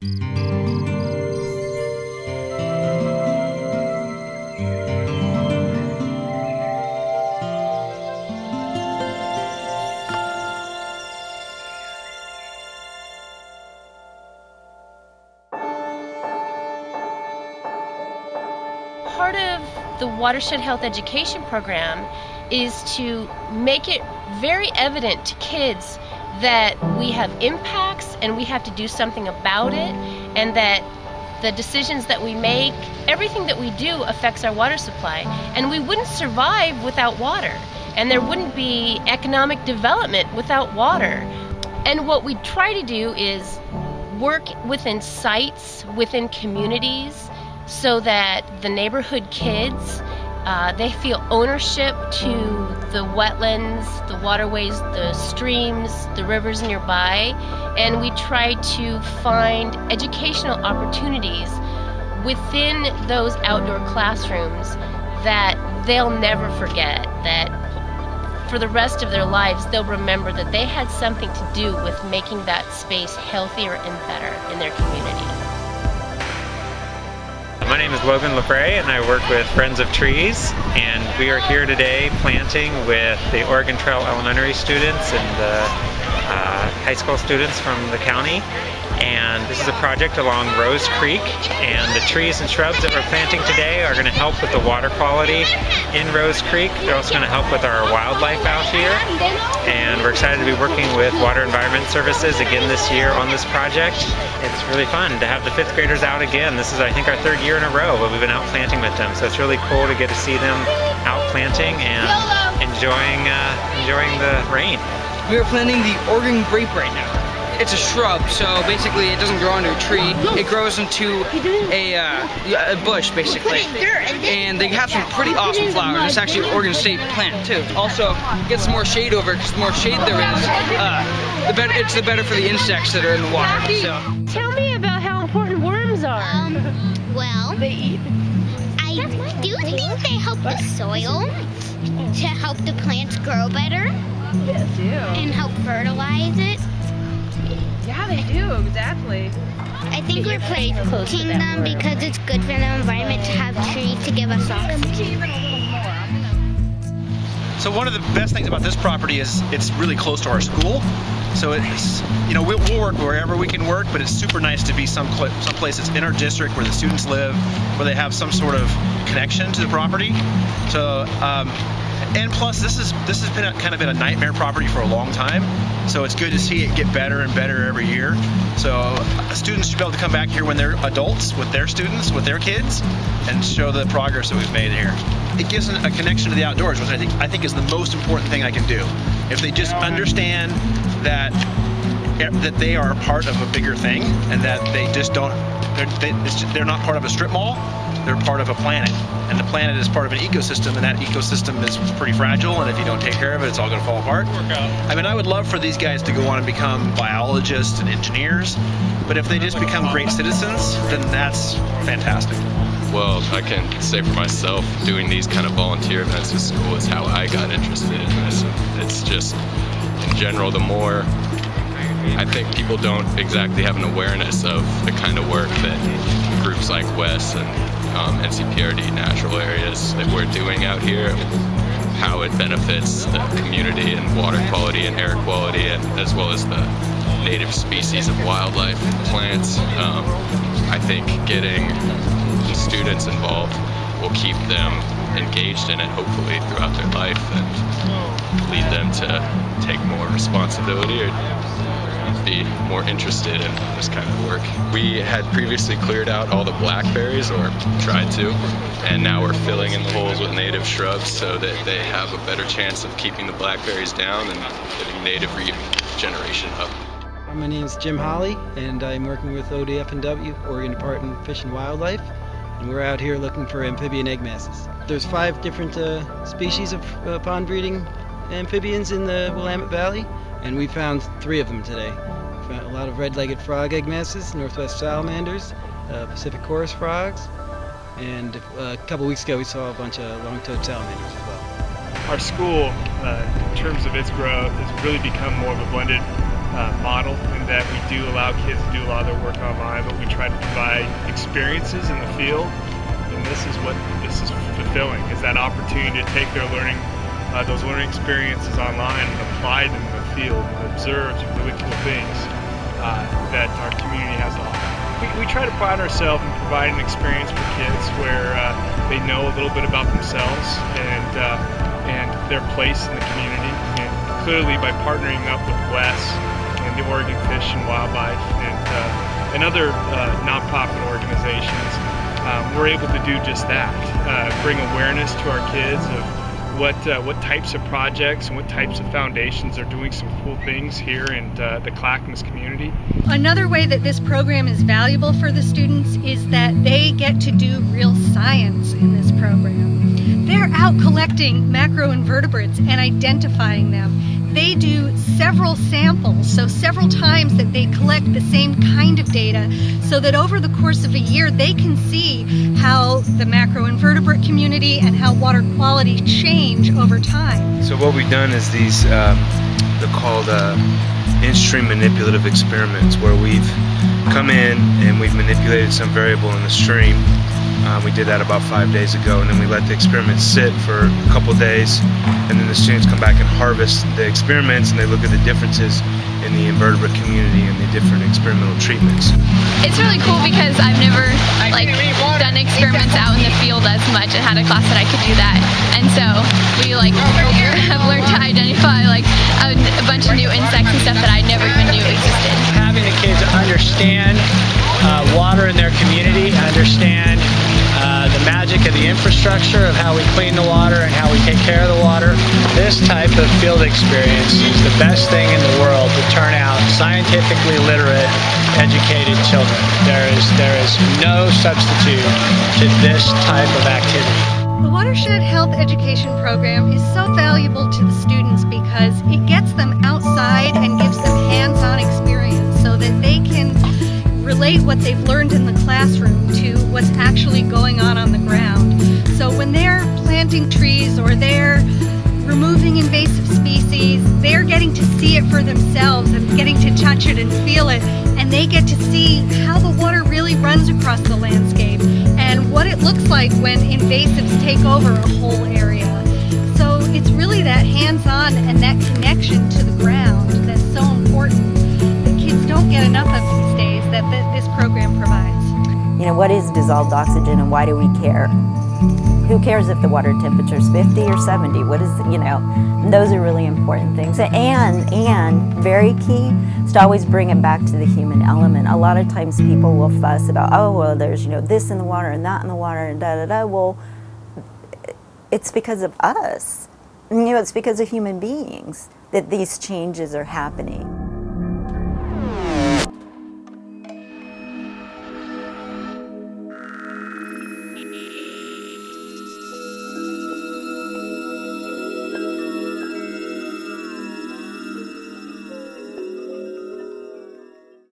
Part of the Watershed Health Education Program is to make it very evident to kids that we have impacts and we have to do something about it, and that the decisions that we make, everything that we do affects our water supply, and we wouldn't survive without water, and there wouldn't be economic development without water. And what we try to do is work within sites, within communities, so that the neighborhood kids, they feel ownership to the wetlands, the waterways, the streams, the rivers nearby, and we try to find educational opportunities within those outdoor classrooms that they'll never forget, that for the rest of their lives they'll remember that they had something to do with making that space healthier and better in their community. My name is Logan LaFray and I work with Friends of Trees, and we are here today planting with the Oregon Trail Elementary students and the high school students from the county. And this is a project along Rose Creek, and the trees and shrubs that we're planting today are going to help with the water quality in Rose Creek. They're also going to help with our wildlife out here, and we're excited to be working with Water Environment Services again this year on this project. It's really fun to have the 5th graders out again. This is, I think, our 3rd year in a row where we've been out planting with them, so it's really cool to get to see them out planting and enjoying the rain. We are planting the Oregon grape right now. It's a shrub, so basically it doesn't grow into a tree. It grows into a bush, basically. And they have some pretty awesome flowers. It's actually an Oregon State plant, too. Also, get some more shade over it, because the more shade there is, the better for the insects that are in the water. So. Tell me about how important worms are. Well, They eat. I do think they help the soil to help the plants grow better and help fertilize it. Yeah, they do, exactly. I think we're planting them because it's good for the environment to have trees to give us oxygen. So one of the best things about this property is it's really close to our school. So it's, you know, we'll work wherever we can work, but it's super nice to be someplace that's in our district where the students live, where they have some sort of connection to the property. So, and plus this has been kind of been a nightmare property for a long time. So it's good to see it get better and better every year. So students should be able to come back here when they're adults with their students, with their kids, and show the progress that we've made here. It gives them a connection to the outdoors, which I think is the most important thing I can do. If they just understand that they are a part of a bigger thing, and that they just don't, they're not part of a strip mall, they're part of a planet. And the planet is part of an ecosystem, and that ecosystem is pretty fragile, and if you don't take care of it, it's all going to fall apart. I mean, I would love for these guys to go on and become biologists and engineers, but if they just become great citizens, then that's fantastic. Well, I can say for myself, doing these kind of volunteer events at school is how I got interested in this. It's just, in general, the more, I think people don't exactly have an awareness of the kind of work that groups like WES and NCPRD natural areas that we're doing out here, how it benefits the community and water quality and air quality, and as well as the native species of wildlife and plants. I think getting the students involved will keep them engaged in it, hopefully, throughout their life, and lead them to take more responsibility or be more interested in this kind of work. We had previously cleared out all the blackberries, or tried to, and now we're filling in the holes with native shrubs so that they have a better chance of keeping the blackberries down and getting native regeneration up. My name is Jim Holly, and I'm working with ODF&W, Oregon Department of Fish and Wildlife, and we're out here looking for amphibian egg masses. There's 5 different species of pond breeding amphibians in the Willamette Valley, and we found 3 of them today. We found a lot of red-legged frog egg masses, northwest salamanders, Pacific chorus frogs, and a couple weeks ago we saw a bunch of long-toed salamanders as well. Our school, in terms of its growth, has really become more of a blended model in that we do allow kids to do a lot of their work online, but we try to provide experiences in the field, and this is fulfilling, is that opportunity to take their learning, those learning experiences online and apply them in the field and observe some really cool things that our community has to offer. We try to pride ourselves in providing an experience for kids where they know a little bit about themselves and their place in the community. And clearly, by partnering up with WES and the Oregon Fish and Wildlife and other nonprofit organizations, we're able to do just that. Bring awareness to our kids of what types of projects and what types of foundations are doing some cool things here in the Clackamas community. Another way that this program is valuable for the students is that they get to do real science in this program. They're out collecting macroinvertebrates and identifying them. They do several samples, so several times that they collect the same kind of data, so that over the course of a year they can see how the macroinvertebrate community and how water quality change over time. So what we've done is these, they're called in-stream manipulative experiments, where we've come in and we've manipulated some variable in the stream. We did that about 5 days ago, and then we let the experiments sit for a couple days, and then the students come back and harvest the experiments, and they look at the differences in the invertebrate community and the different experimental treatments. It's really cool because I've never done experiments out in the field as much and had a class that I could do that, and so we have learned to identify a bunch of new insects and stuff that I never even knew existed. Having the kids understand water in their community, understand the magic of the infrastructure of how we clean the water and how we take care of the water. This type of field experience is the best thing in the world to turn out scientifically literate, educated children. There is no substitute to this type of activity. The Watershed Health Education Program is so valuable to the students because it gets them outside and gives them hands-on experience so that they can relate what they've learned in the classroom to what's actually going on the ground. So when they're planting trees or they're removing invasive species, they're getting to see it for themselves and getting to touch it and feel it, and they get to see how the water really runs across the landscape and what it looks like when invasives take over a whole area. So it's really that hands-on and that connection to the ground that's so important that kids don't get enough of these days that this program provides. You know, what is dissolved oxygen and why do we care? Who cares if the water temperature is 50 or 70? What is, those are really important things. And very key is to always bring it back to the human element. A lot of times people will fuss about, oh, well, there's, this in the water and that in the water and da-da-da. Well, it's because of us. It's because of human beings that these changes are happening.